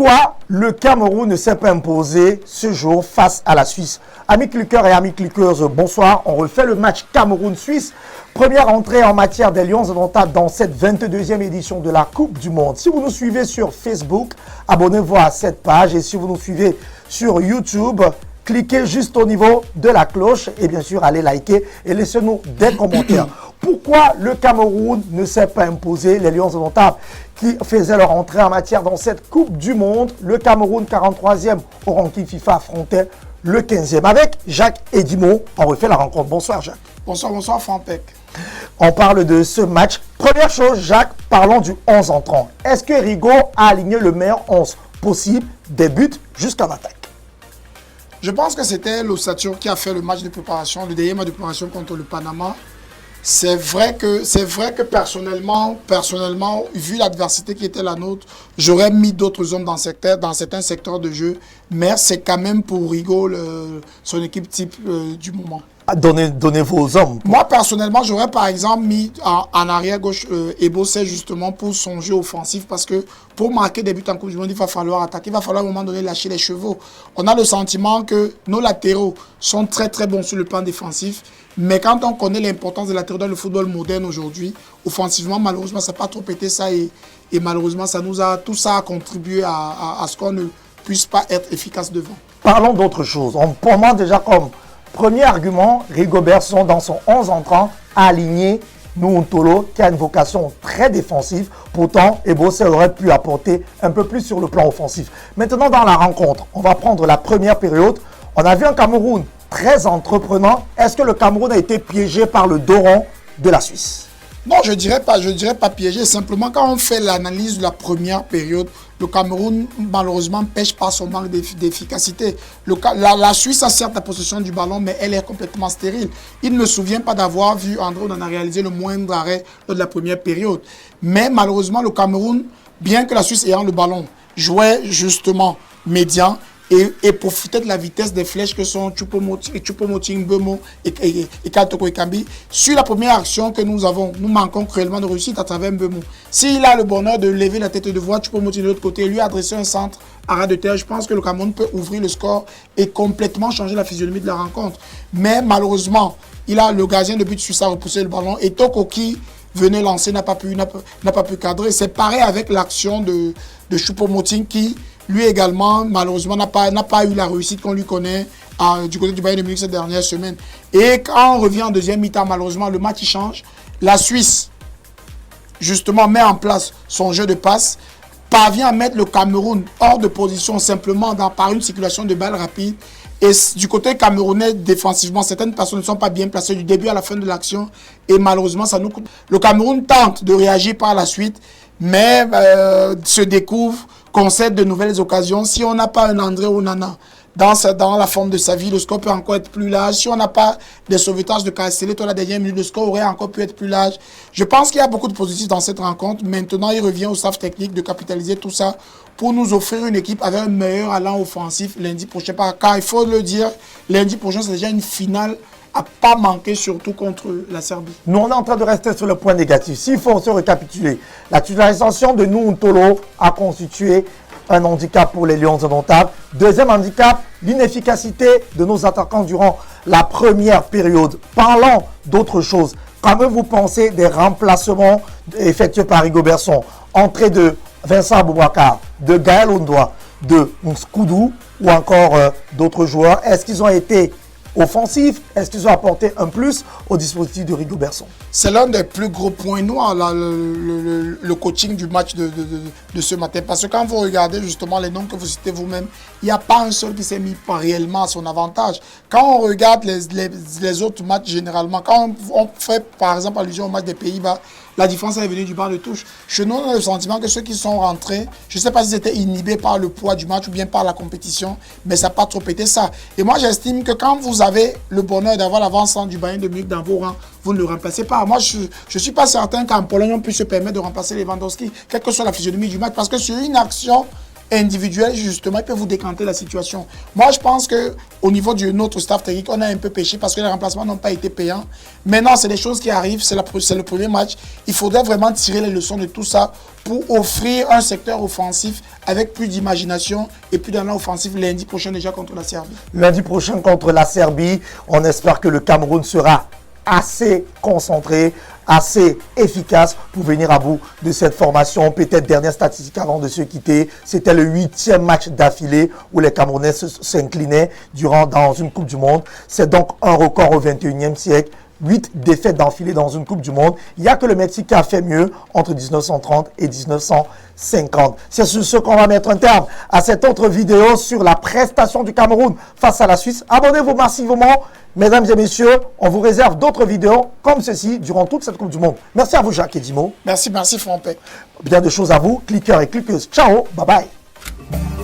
Pourquoi le Cameroun ne s'est pas imposé ce jour face à la Suisse? Amis cliqueurs et amis cliqueuses, bonsoir. On refait le match Cameroun-Suisse. Première entrée en matière des Lions indomptables dans cette 22e édition de la Coupe du Monde. Si vous nous suivez sur Facebook, abonnez-vous à cette page. Et si vous nous suivez sur YouTube, cliquez juste au niveau de la cloche et bien sûr, allez liker et laissez-nous des commentaires. Pourquoi le Cameroun ne s'est pas imposé? Les Lions indomptables qui faisaient leur entrée en matière dans cette Coupe du Monde. Le Cameroun, 43e au ranking FIFA, affrontait le 15e. Avec Jacques Edimo, on refait la rencontre. Bonsoir Jacques. Bonsoir Frampec. On parle de ce match. Première chose, Jacques, parlons du 11 entrant. Est-ce que Rigo a aligné le meilleur 11 possible des buts jusqu'en attaque? Je pense que c'était l'ossature qui a fait le match de préparation, le dernier match de préparation contre le Panama. C'est vrai que personnellement, vu l'adversité qui était la nôtre, j'aurais mis d'autres hommes dans certains secteurs de jeu, mais c'est quand même pour Rigo son équipe type du moment. Donnez vos hommes. Moi, personnellement, j'aurais par exemple mis en arrière-gauche Ebossé justement pour son jeu offensif parce que pour marquer des buts en Coupe du Monde, il va falloir attaquer, il va falloir à un moment donné lâcher les chevaux. On a le sentiment que nos latéraux sont très très bons sur le plan défensif, mais quand on connaît l'importance des latéraux dans le football moderne aujourd'hui, offensivement, malheureusement, ça n'a pas trop été ça et malheureusement, tout ça a contribué à ce qu'on ne puisse pas être efficace devant. Parlons d'autre chose. On commence déjà comme premier argument, Rigobertson dans son 11 entrant a aligné Nuuntolo qui a une vocation très défensive. Pourtant, Ebossé aurait pu apporter un peu plus sur le plan offensif. Maintenant, dans la rencontre, on va prendre la première période. On a vu un Cameroun très entreprenant. Est-ce que le Cameroun a été piégé par le dos rond de la Suisse? Non, je dirais pas piégé. Simplement, quand on fait l'analyse de la première période, le Cameroun, malheureusement, pêche par son manque d'efficacité. La Suisse a certes la possession du ballon, mais elle est complètement stérile. Il ne me souvient pas d'avoir vu André Onana réaliser le moindre arrêt lors de la première période. Mais malheureusement, le Cameroun, bien que la Suisse ayant le ballon, jouait justement médian, et profiter de la vitesse des flèches que sont Choupo-Moting, Mbeumo et Katoko Ekambi. Sur la première action que nous avons, nous manquons cruellement de réussite à travers Mbeumo. S'il a le bonheur de lever la tête et de voir Choupo-Moting de l'autre côté et lui adresser un centre à ras de terre, je pense que le Cameroun peut ouvrir le score et complètement changer la physionomie de la rencontre. Mais malheureusement, le gardien de but suisse a repoussé le ballon et Toko qui venait lancer n'a pas pu cadrer. C'est pareil avec l'action de Choupo-Moting qui lui également, malheureusement, n'a pas eu la réussite qu'on lui connaît du côté du Bayern de Munich cette dernière semaine. Et quand on revient en deuxième mi-temps, malheureusement, le match il change. La Suisse, justement, met en place son jeu de passe, parvient à mettre le Cameroun hors de position simplement par une circulation de balles rapide. Et du côté camerounais, défensivement, certaines personnes ne sont pas bien placées du début à la fin de l'action. Et malheureusement, ça nous coûte. Le Cameroun tente de réagir par la suite, mais se découvre, concède de nouvelles occasions. Si on n'a pas un André Onana dans la forme de sa vie, le score peut encore être plus large. Si on n'a pas des sauvetages de Castellet à la dernière minute, le score aurait encore pu être plus large. Je pense qu'il y a beaucoup de positifs dans cette rencontre. Maintenant, il revient au staff technique de capitaliser tout ça pour nous offrir une équipe avec un meilleur allant offensif lundi prochain. Car il faut le dire, lundi prochain, c'est déjà une finale à pas manquer, surtout contre la Serbie. Nous, on est en train de rester sur le point négatif. S'il faut se récapituler, la titularisation de Nuuntolo a constitué un handicap pour les Lions indomptables. Deuxième handicap, l'inefficacité de nos attaquants durant la première période. Parlons d'autre chose. Quand même, vous pensez des remplacements effectués par Rigobertson, entrée de Vincent Aboubakar, de Gaël Ondoa, de Nskoudou ou encore d'autres joueurs, est-ce qu'ils ont été offensifs? Est-ce qu'ils ont apporté un plus au dispositif de Rigobertson? C'est l'un des plus gros points noirs, le coaching du match de ce matin. Parce que quand vous regardez justement les noms que vous citez vous-même, il n'y a pas un seul qui s'est mis réellement à son avantage. Quand on regarde les autres matchs généralement, quand on fait par exemple allusion au match des Pays-Bas, la différence est venue du banc de touche. Chez nous, on a le sentiment que ceux qui sont rentrés, je ne sais pas s'ils étaient inhibés par le poids du match ou bien par la compétition, mais ça n'a pas trop été ça. Et moi, j'estime que quand vous avez le bonheur d'avoir l'avancement du Bayern de Munich dans vos rangs, vous ne le remplacez pas. Moi, je ne suis pas certain qu'en Pologne, on puisse se permettre de remplacer Lewandowski, quelle que soit la physionomie du match, parce que sur une action individuelle, justement, il peut vous décanter la situation. Moi, je pense que au niveau de notre staff technique, on a un peu pêché parce que les remplacements n'ont pas été payants. Maintenant, c'est des choses qui arrivent, c'est le premier match. Il faudrait vraiment tirer les leçons de tout ça pour offrir un secteur offensif avec plus d'imagination et plus d'allant offensif lundi prochain déjà contre la Serbie. Lundi prochain contre la Serbie, on espère que le Cameroun sera assez concentré, assez efficace pour venir à bout de cette formation. Peut-être dernière statistique avant de se quitter, c'était le 8e match d'affilée où les Camerounais s'inclinaient dans une Coupe du Monde. C'est donc un record au 21e siècle. 8 défaites d'affilée dans une Coupe du Monde. Il n'y a que le Mexique qui a fait mieux entre 1930 et 1950. C'est sur ce qu'on va mettre un terme à cette autre vidéo sur la prestation du Cameroun face à la Suisse. Abonnez-vous massivement. Mesdames et messieurs, on vous réserve d'autres vidéos comme ceci durant toute cette Coupe du Monde. Merci à vous, Jacques et Dimo. Merci Frampé. Bien de choses à vous, cliqueurs et cliqueuses. Ciao, bye bye.